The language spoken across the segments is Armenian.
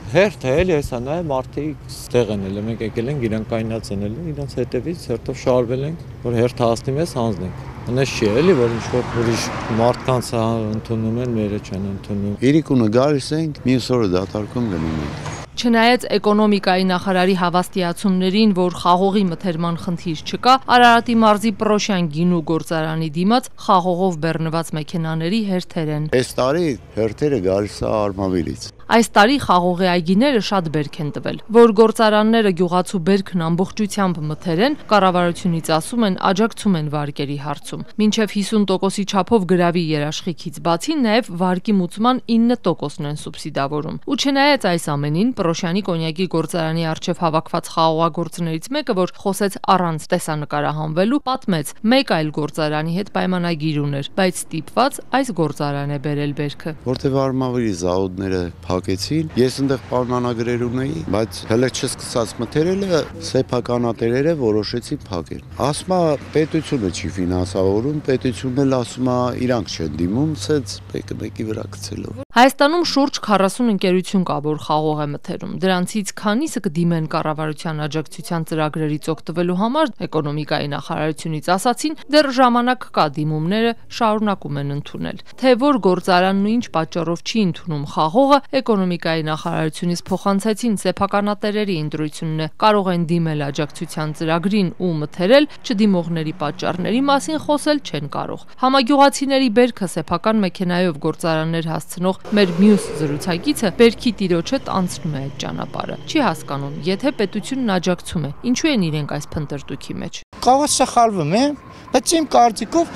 Հերթ է էլի հեսա նայ մարդիկ ստեղ են ելել, մենք եկել ենք իրենք կայնած են ելել, իրենց հետևից հերթով շարվել ենք, որ հերթը հասնի մեզ հանձնենք։ Այնպես չի էլի, որ ինչ-որ ուրիշ մարդկանց ընդունում են, մերը չեն ընդունում։ Իրիկունը գալիս ենք, մյուս օրը դատարկում գնում ենք։ Չնայած էկոնոմիկայի նախարարի հավաստիացումներին, որ խաղողի մթերման խնդիր չկա, Արարատի մարզի Պրոշյան գինու գործարանի դիմաց խաղողով բեռնված մեքենաների հերթեր են։ Այս տարի հերթերը գալիս է Արմավիրից։ Այս տարի խաղողի այգիները շատ բերք են տվել, որ գործարանները գյուղացու բերքն ամբողջությամբ մթերեն, կառավարությունից ասում են աջակցում են վարկերի հարցում։ Մինչև 50%-ի չափով գրավի երաշխիքից բացի նաև վարկի մուծման 9%-ն են սուբսիդավորում։ Ու չնայած այս ամենին, Պրոշյանի կոնյակի գործարանի առջև հավաքված խաղողագործներից մեկը, որ խոսեց առանց տեսանկարահանվելու, պատմեց, մեկ այլ գործարանի հետ պայմանագիր ուներ, բայց ստիպված այս գործարան է բերել բերքը։ Որտեւ Արմավիրի զաուդները փակեցին, ես այնտեղ պայմանագրեր ունեի, բայց հələ չսկսած մթերելը սեփականատերերը որոշեցին փակել։ Ասում է պետությունը չի ֆինանսավորում, պետությունն էլ ասում է իրանք չեն դիմում, սենց մեկի վրա գցելով։ Հայաստանում շուրջ 40 ընկերություն կա, որ խաղող է մթերում։ Դրանցից քանիսը կդիմեն կառավարության աջակցության ծրագրերից օգտվելու համար, էկոնոմիկայի նախարարությունից ասացին, դեռ ժամանակ կա, դիմումները շարունակում են ընդունել։ Թե որ գործարանն ու ինչ պատճառով չի ընդունում խաղողը, էկոնոմիկայի նախարարությունից փոխանցեցին սեփականատերերի ընտրությունն է, կարող են դիմել աջակցության ծրագրին ու մթերել, չդիմողների պատճառների մասին խոսել չեն կարող։ Համագյուղացիների բերքը սեփական մեքենայով գործարաններ հասցնող մեր մյուս զրուցակիցը բերքի տիրոջ հետ անցնում է այդ ճանապարհը։ Չի հասկանում, եթե պետությունն աջակցում է, ինչու են իրենք այս փնտրտուքի մեջ։ Կարող սխալվում է, բայց իմ կարծիքով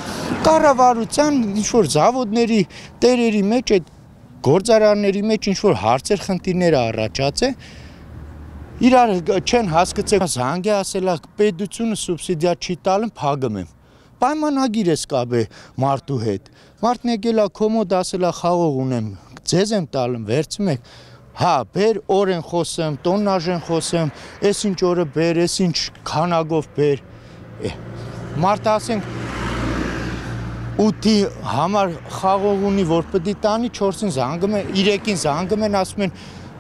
կառավարության ինչ-որ զավոդների տերերի մեջ այդ գործարանների մեջ ինչ-որ հարցեր խնդիրներ առաջացե, իրար չեն հասկացել, զանգ է ասելա պետությունը սուբսիդիա չի տալում, փակում եմ։ Պայմանագիր է սկաբե մարդու հետ։ Մարդն եկել է կոմոդ ասելա խաղող ունեմ, ձեզ եմ տալում, վերցում եք։ Հա, բեր օր են խոսում, տոննաժ են խոսում, այս ինչ օրը բեր, այս ինչ քանակով բեր։ Մարդը ասենք 8-ի համար խաղող ունի, որ պետք է տանի, 4-ին զանգում են, 3-ին զանգում են, ասում են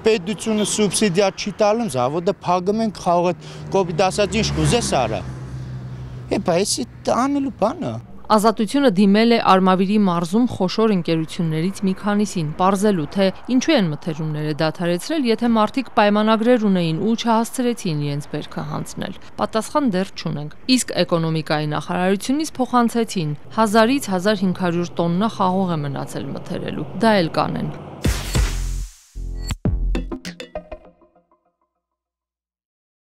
պետությունը սուբսիդիա չի տալում, զավոդը փակում են, խաղողը կոպիտ ասած ինչ կուզես արա։ Բայց անելու բանը։ Ազատությունը դիմել է Արմավիրի մարզում խոշոր ընկերություններից մի քանիսին, պարզելու թե ինչու են մթերումները դադարեցրել, եթե մարդիկ պայմանագրեր ունեին ու չհասցրեցին իրենց բերքը հանձնել։ Պատասխան դեռ չունենք։ Իսկ էկոնոմիկայի նախարարությունից փոխանցեցին 1000-ից 1500 տոննա խաղող է մնացել մթերելու։ Դա էլ կանեն։